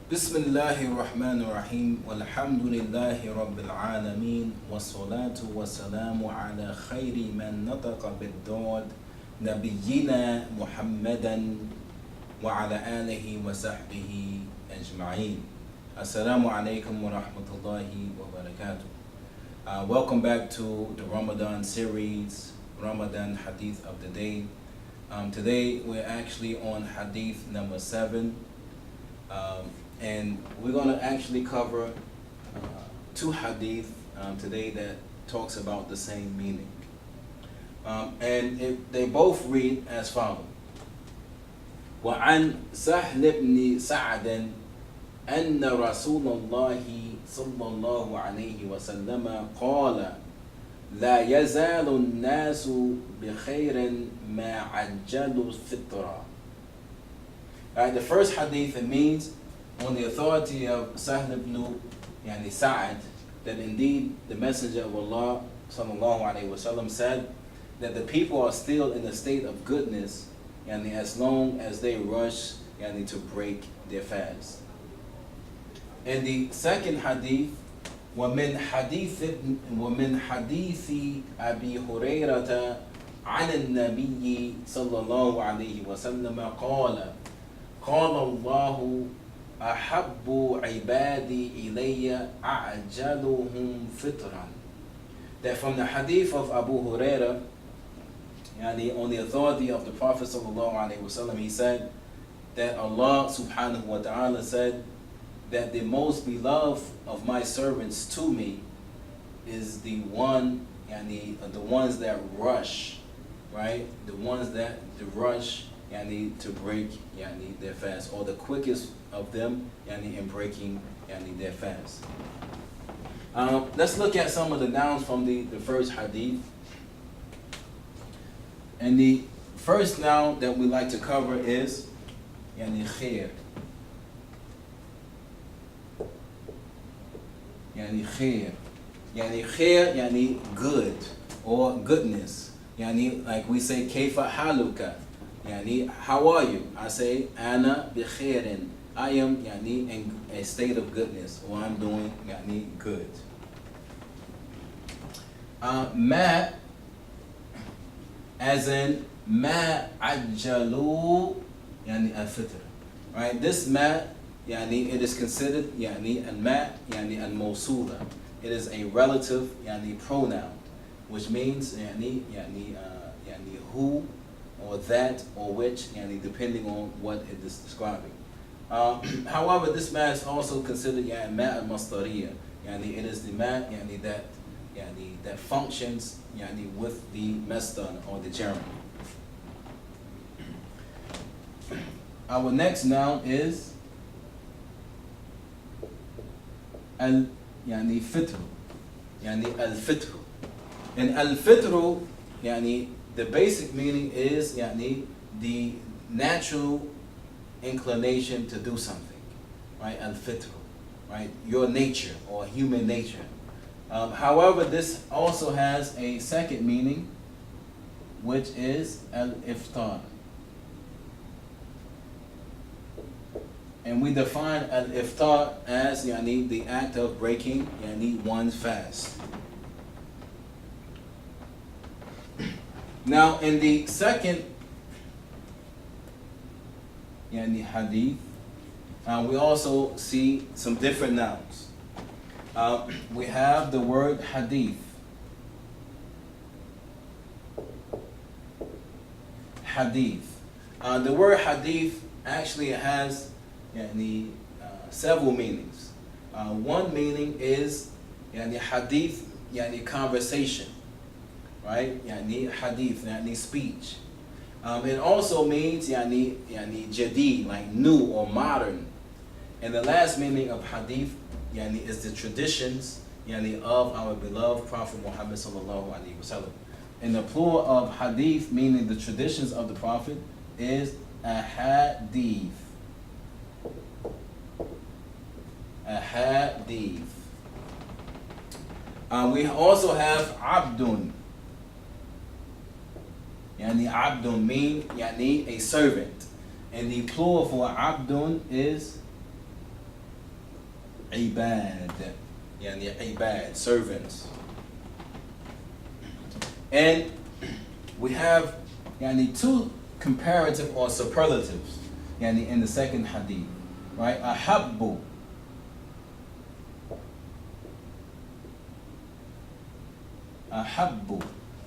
بسم الله الرحمن الرحيم والحمد لله رب العالمين والصلاة والسلام على خير من نطق بالضاد نبينا محمدا وعلى آله وصحبه أجمعين. Assalamu alaikum wa rahmatullahi wa barakatuh. Welcome back to the Ramadan series, Ramadan Hadith of the day. Today we're actually on Hadith number 7. And we're going to actually cover two hadith today that talks about the same meaning. They both read as follows. وعن سهل بن سعد أن رسول الله صلى الله عليه وسلم قال لا يزال الناس بخير ما عجلوا الفطرة. The first hadith, it means on the authority of Sahl ibn Sa'ad, that indeed the Messenger of Allah sallallahu alaihi wasallam said that the people are still in a state of goodness as long as they rush to break their fast. And the second hadith, ومن حديث أبي هريرة عن النبي صلى الله عليه وسلم قال الله أحب عبادي إلي أعجلهم فطرا. That from the hadith of Abu Huraira, on the authority of the Prophet sallallahu alaihi wasallam, he said that Allah subhanahu wa ta'ala said that the most beloved of my servants to me is the ones that rush, right? The ones that rush to break their fast, or the quickest of them in breaking their fast. Let's look at some of the nouns from the first hadith. And the first noun that we like to cover is khair. Khair. Khair good or goodness. Like we say kayfa haluka. How are you? I say ana bi khairin. I am in a state of goodness, or I'm doing good. Ma, as in ma ajjalu al-fitr. Right? This ma it is considered al ma al-mawsula. It is a relative pronoun, which means who or that or which, depending on what it is describing. However, this ma is also considered ma al-masdariyah. It is the ma that functions with the masdar or the germ. Our next noun is al-fitr. Al-fitr. And al-fitr, the basic meaning is the natural inclination to do something, right? Al-fitr, right? Your nature or human nature. However, this also has a second meaning, which is al-iftar. And we define al-iftar as the act of breaking one's fast. Now, in the second hadith, we also see some different nouns. We have the word hadith. Hadith. The word hadith actually has several meanings. One meaning is hadith, conversation. Right? Hadith, speech. It also means jadid, like new or modern. And the last meaning of hadith is the traditions of our beloved Prophet Muhammad sallallahu alaihi wasallam. And the plural of hadith, meaning the traditions of the Prophet, is ahadith. Ahadith. We also have abdun. Abdun mean a servant. And the plural for abdun is عباد يعني عباد servants. And we have يعني two comparative or superlatives يعني in the second hadith, right? أحب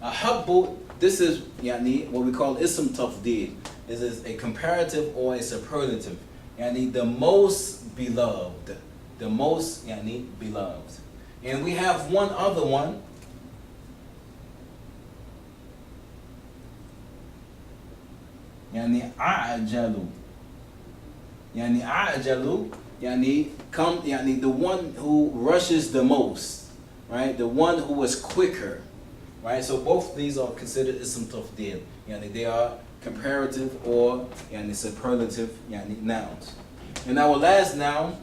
أحب, this is يعني what we call ism tafdeel. This is a comparative or a superlative. Yani the most beloved. The most yani beloved. And we have one other one. Yani a'jalu. Yani a'jalu. Yani come yani the one who rushes the most. Right? The one who is quicker. Right? So both of these are considered ism tafdeel. Yani they are comparative or yani superlative yani nouns. And our last noun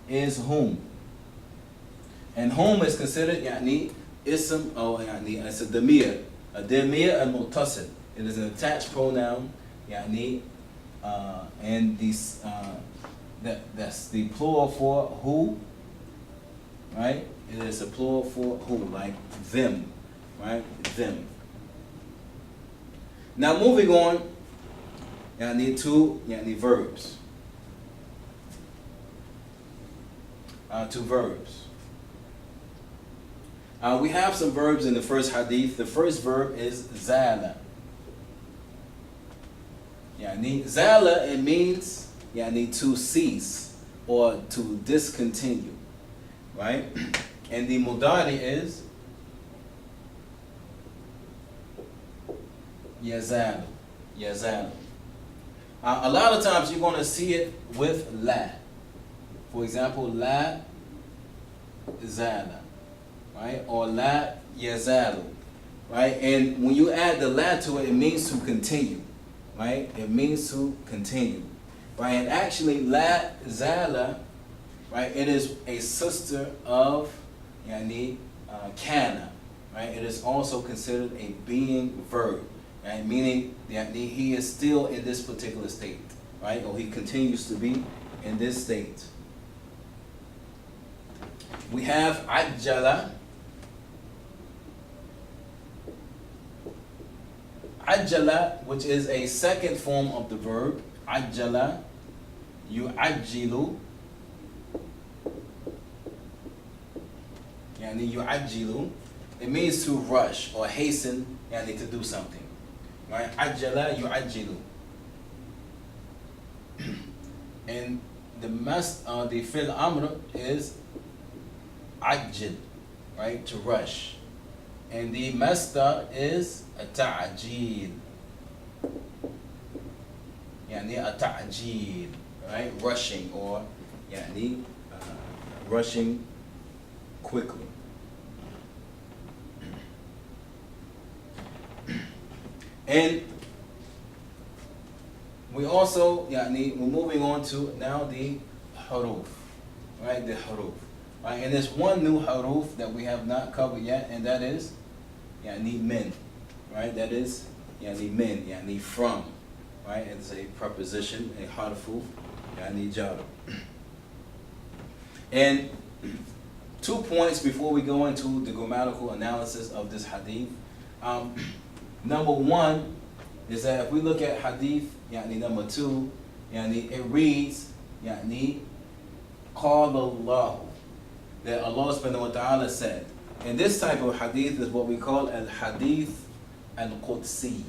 is whom. And whom is considered yani ism or yani it's a damir al-muttasil. It is an attached pronoun yani and this that's the plural for who, right? It is a plural for who, like them, right? Them. Now moving on, yani two yani verbs. Two verbs. We have some verbs in the first hadith. The first verb is zala. Yani zala, it means yani to cease or to discontinue, right? And the mudari is yazalu. Yazalu. A lot of times you're going to see it with la. For example, la zala, right? Or la yazalu, right? And when you add the la to it, it means to continue, right? It means to continue, right? And actually, la zala, right? It is a sister of yani kana, right? It is also considered a being verb, right? Meaning that he is still in this particular state, right? Or he continues to be in this state. We have ajjala. Ajjala, which is a second form of the verb. Ajjala, yu'ajjilu. Yani yu'ajjilu. It means to rush or hasten, yani to do something. Right? Ajjala yu'ajjilu. And the fil amr is ajjil, right? To rush. And the masdar is ta'jil. Yani ta'jil, right? Rushing or yani rushing quickly. And we also, we're moving on to now the huruf, right? The huruf. Right? And there's one new haruf that we have not covered yet, and that is min, right? That is min, from, right? It's a preposition, a harfu, jar. And 2 points before we go into the grammatical analysis of this hadith. Number one is that if we look at hadith, number 2, it reads, qala Allah, that Allah subhanahu wa ta'ala said. And this type of hadith is what we call al-hadith al-Qudsi,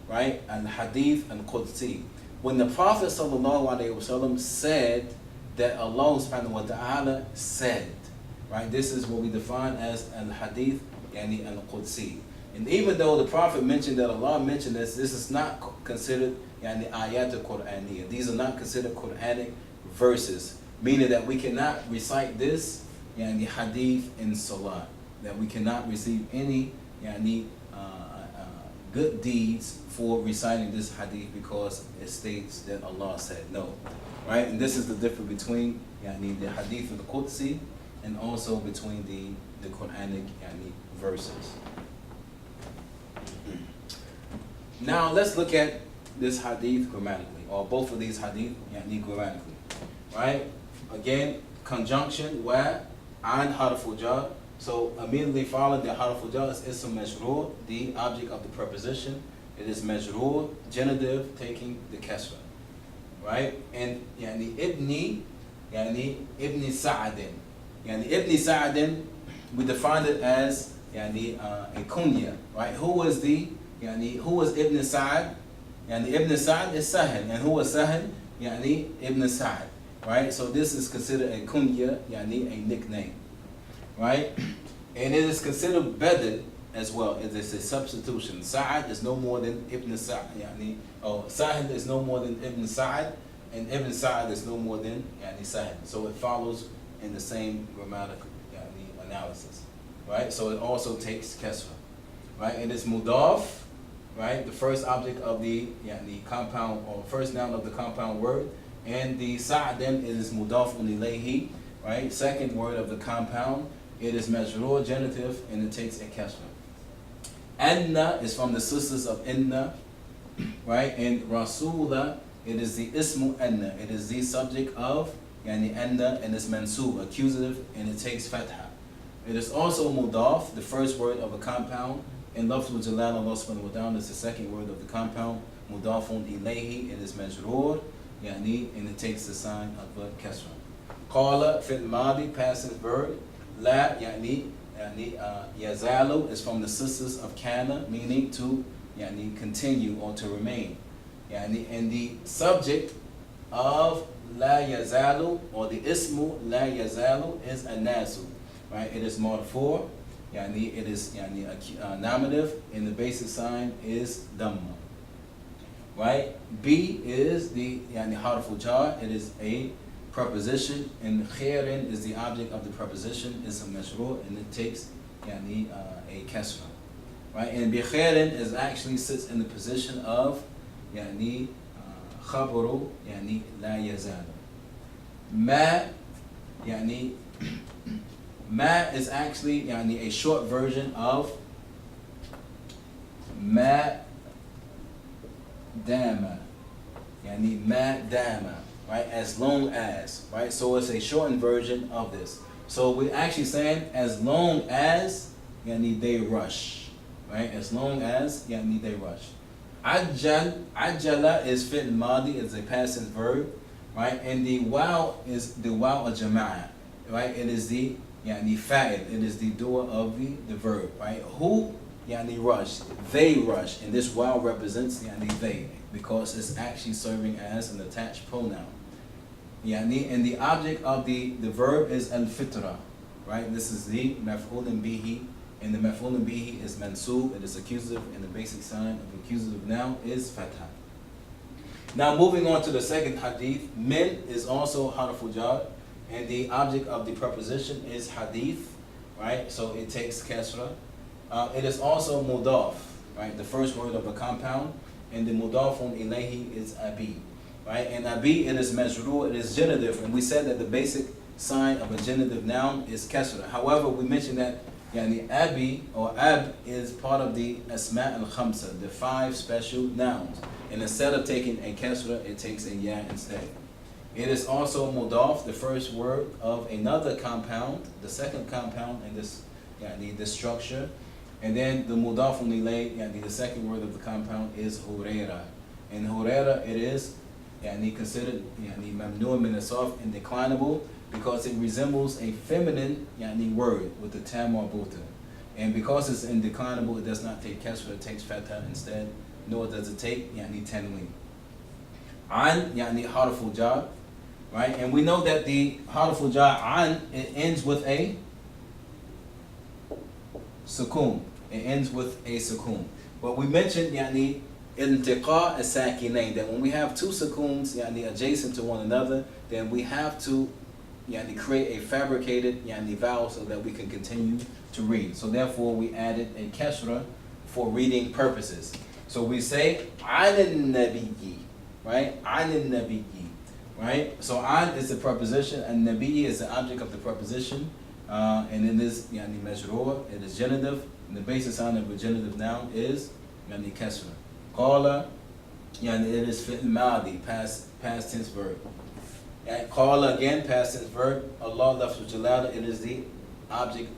right? Al-hadith al-Qudsi. When the Prophet sallallahu alaihi wasallam said that Allah subhanahu wa ta'ala said, right? This is what we define as al-hadith al-Qudsi. And even though the Prophet mentioned that Allah mentioned this is not considered ayat al-Qur'aniyah. These are not considered Qur'anic verses, meaning that we cannot recite this hadith in salah, that we cannot receive any good deeds for reciting this hadith because it states that Allah said no, right? And this is the difference between the hadith of the Qudsi and also between the Quranic verses. Now let's look at this hadith grammatically, or both of these hadith grammatically, right? Again, conjunction wa an harful jar. So immediately following the harful jar is ism majroor, the object of the preposition. It is majroor, genitive, taking the kasra, right? And yani ibni Sa'adin. Yani ibni Sa'adin, we defined it as yani a kunya, right? Who was Ibn Sa'ad? Yani Ibn Sa'ad is Sahel, and who was Sahel? Yani Ibn Sa'ad, right? So this is considered a kunya, yani a nickname, right? And it is considered better as well. It is a substitution. Sa'ad is no more than Ibn Sa'ad, yani, Sahel is no more than Ibn Sa'ad, and Ibn Sa'ad is no more than yani Sahel. So it follows in the same grammatical yani, analysis, right? So it also takes kasra, right? It is mudaf, right? The first object of the compound, or first noun of the compound word, and the sa'adin is mudafun ilayhi, right? Second word of the compound, it is majroor, genitive, and it takes a kasra. Anna is from the sisters of inna, right? And rasula, it is the ismu anna, it is the subject of anna, and it's mansub, accusative, and it takes fatha. It is also mudaf, the first word of a compound. In lafzul jalal, Allah subhanahu wa ta'ala is the second word of the compound. Mudafun ilayhi, it is majroor, and it takes the sign of a kasra. Qala fil madi, passive verb. La yazalu is from the sisters of kana, meaning to continue or to remain. And the subject of la yazalu, or the ismu la yazalu, is anasu, right? It is marfu', it is nominative, and the basic sign is dhamma, right? B is the harful jar. It is a preposition, and khairin is the object of the preposition. It's a mashru', and it takes a kasra, right? And bi khairin is actually sits in the position of khabaru la yazal. Ma is actually a short version of ma dama, ma dama, right? As long as, right? So it's a shortened version of this. So we're actually saying as long as they rush, right? As long as they rush. Ajala is fi'l madi, is a passive verb, right? And the waw is the waw al-jama'ah, right? It is the fa'il, it is the doer of the verb, right? Who rush, they rush, and this waw represents they, because it's actually serving as an attached pronoun. And the object of the verb is al-fitra, right? This is the maf'ulun bihi, and the maf'ulun bihi is mansub, it is accusative, and the basic sign of accusative noun is fatha. Now moving on to the second hadith, min is also harful jar, and the object of the preposition is hadith, right? So it takes kasra. It is also mudaf, right? The first word of a compound, and the mudafun ilayhi is abi, right? And abi, it is majroor, it is genitive, and we said that the basic sign of a genitive noun is kasra. However, we mentioned that abi or ab is part of the asma al-khamsa, the 5 special nouns, and instead of taking a kasra, it takes a ya instead. It is also mudaf, the first word of another compound, the second compound in this this structure. And then the mudafun ilayh, the second word of the compound is hurayra. And hurayra, it is considered mamnu' min as-sarf, indeclinable, because it resembles a feminine word with the tam marbuta. And because it's indeclinable, it does not take kasra, it takes fatha instead, nor does it take tanween. An harful jar, right? And we know that the harful jar an, it ends with a sukoon. It ends with a sukoon. But we mentioned intiqa as-sakinain, that when we have two sukoons adjacent to one another, then we have to create a fabricated vowel so that we can continue to read. So therefore we added a kasra for reading purposes. So we say an nabiyyi, right? An nabiyyi, right? So an is the preposition, and nabiyyi is the object of the preposition, and it is majroor, it is genitive, and the basic sign of a genitive noun is kasra. Qala, it is fi'l madi, past tense verb. And qala again, past tense verb. Allah lafzul jalala, it is the object,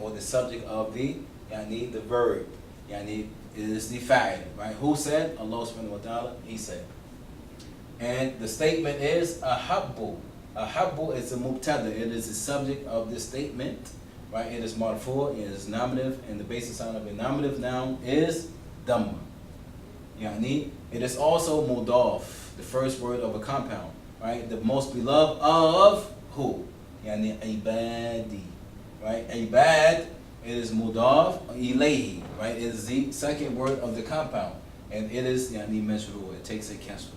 or the subject of the verb. It is the fa'il, right? Who said? Allah subhanahu wa ta'ala, He said. And the statement is ahabbu. Ahabbu is a mubtada. It is the subject of this statement, right? It is marfu, it is nominative, and the basic sign of a nominative noun is dhamma. It is also mudaf, the first word of a compound, right? The most beloved of who? Ibadi, right? Ibad, it is mudaf ilayhi, right? It is the second word of the compound, and it is majrur. It takes a kasra.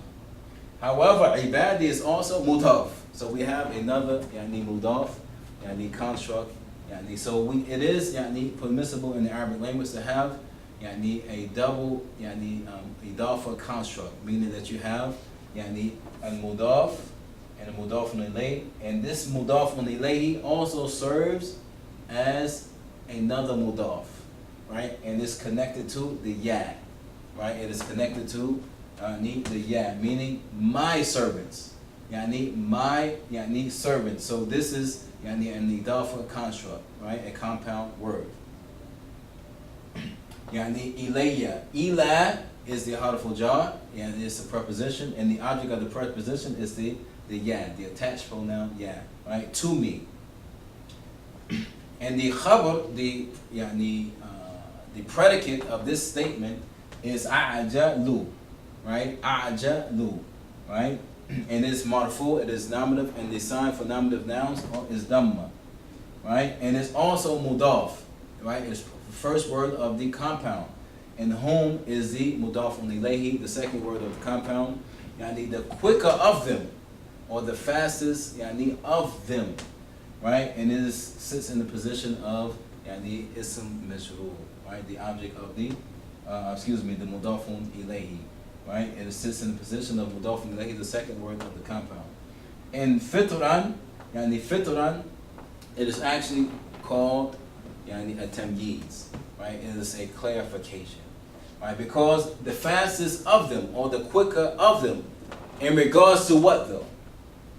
However, ibadi is also mudaf. So we have another mudaf, construct. So it is permissible in the Arabic language to have a double idafa construct, meaning that you have al-mudaf and a mudafun ilayhi, and this mudafun ilayhi also serves as another mudaf, right? And it's connected to the ya, right? It is connected to the ya, meaning my servants, my servants. So this is an idafa construct, right? A compound word. Ilayya. Ila is the harful jar, and it's a preposition, and the object of the preposition is the ya, the attached pronoun ya, right? To me. And the khabar, the predicate of this statement is a'jalu, right? A'jalu, right? And it's marfu, it is nominative, and the sign for nominative nouns is dhamma, right? And it's also mudaf, right? It's the first word of the compound. And whom is the mudafun ilayhi, the second word of the compound. The quicker of them, or the fastest of them, right? And it sits in the position of ism majrur, right? The object of the the mudafun ilayhi, right? And it sits in the position of mudafun ilayhi, the second word of the compound. And fitran, fitran, it is actually called a tamyiz, right? It is a clarification, right? Because the fastest of them, or the quicker of them, in regards to what though?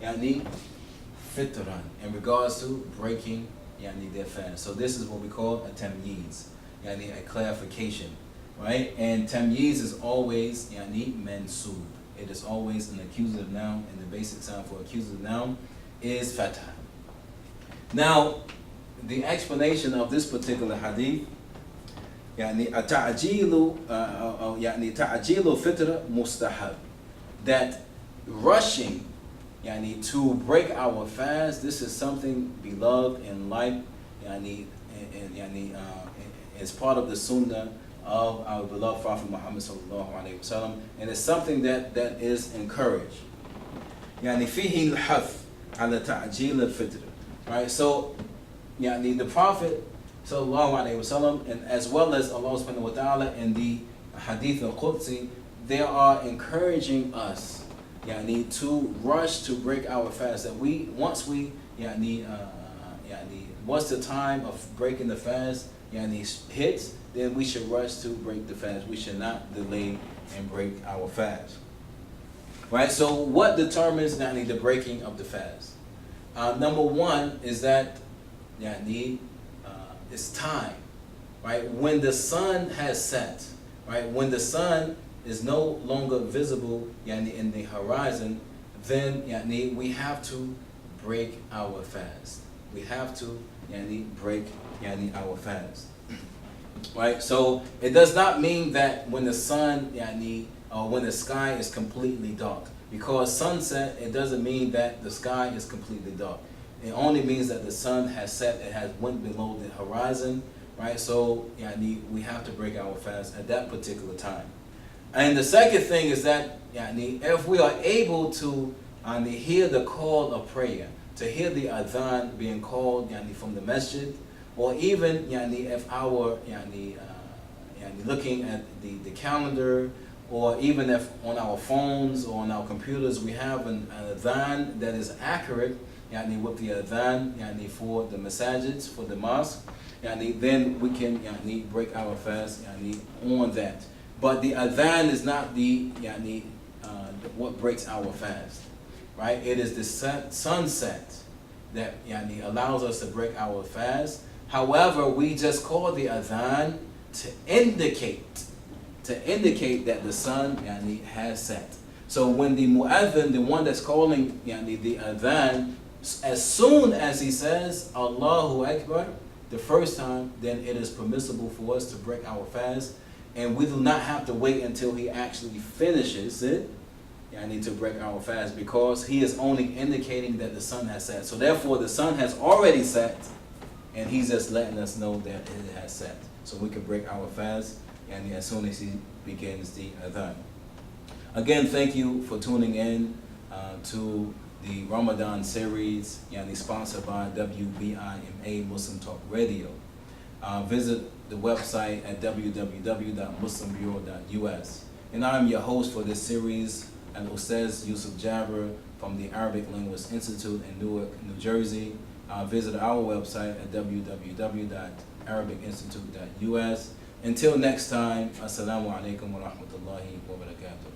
Fitran, in regards to breaking their fast. So this is what we call a tamyiz, a clarification, right? And tamyiz is always mansub. It is always an accusative noun, and the basic sign for accusative noun is fatha. Now, the explanation of this particular hadith, ta'jilu fitra mustahab, that rushing to break our fast, this is something beloved and liked, it's part of the sunnah of our beloved Prophet Muhammad sallallahu alaihi wasallam, and it's something that is encouraged. فيه الحث على تعجيل الفطر, right? So the Prophet sallallahu alaihi wasallam, and as well as Allah subhanahu wa ta'ala in the Hadith al-Qudsi, they are encouraging us to rush to break our fast. That once the time of breaking the fast hits, then we should rush to break the fast. We should not delay and break our fast. Right? So what determines the breaking of the fast? Number one is that it's time. Right? When the sun has set, right? When the sun is no longer visible in the horizon, then we have to break our fast. We have to break our fast. Right? So it does not mean that when the sun or when the sky is completely dark. Because sunset, it doesn't mean that the sky is completely dark. It only means that the sun has set, it has went below the horizon, right? So we have to break our fast at that particular time. And the second thing is that if we are able to hear the call of prayer, to hear the adhan being called from the masjid, or even if our looking at the calendar, or even if on our phones or on our computers we have an adhan that is accurate with the adhan for the masajids, for the mosque, then we can break our fast on that. But the adhan is not the what breaks our fast. right? It is the sunset that allows us to break our fast. However, we just call the adhan to indicate that the sun has set. So when the mu'adhin, the one that's calling the adhan, as soon as he says Allahu Akbar the first time, then it is permissible for us to break our fast, and we do not have to wait until he actually finishes it to break our fast, because he is only indicating that the sun has set. So therefore the sun has already set, and he's just letting us know that it has set. So we can break our fast as soon as he begins the adhan. Again, thank you for tuning in to the Ramadan series, sponsored by WBIMA Muslim Talk Radio. Visit the website at www.muslimbureau.us. And I'm your host for this series, Al-Ustaz Yusuf Jabber from the Arabic Linguist Institute in Newark, New Jersey. Visit our website at www.arabicinstitute.us. Until next time, Assalamu alaikum wa rahmatullahi wa barakatuh.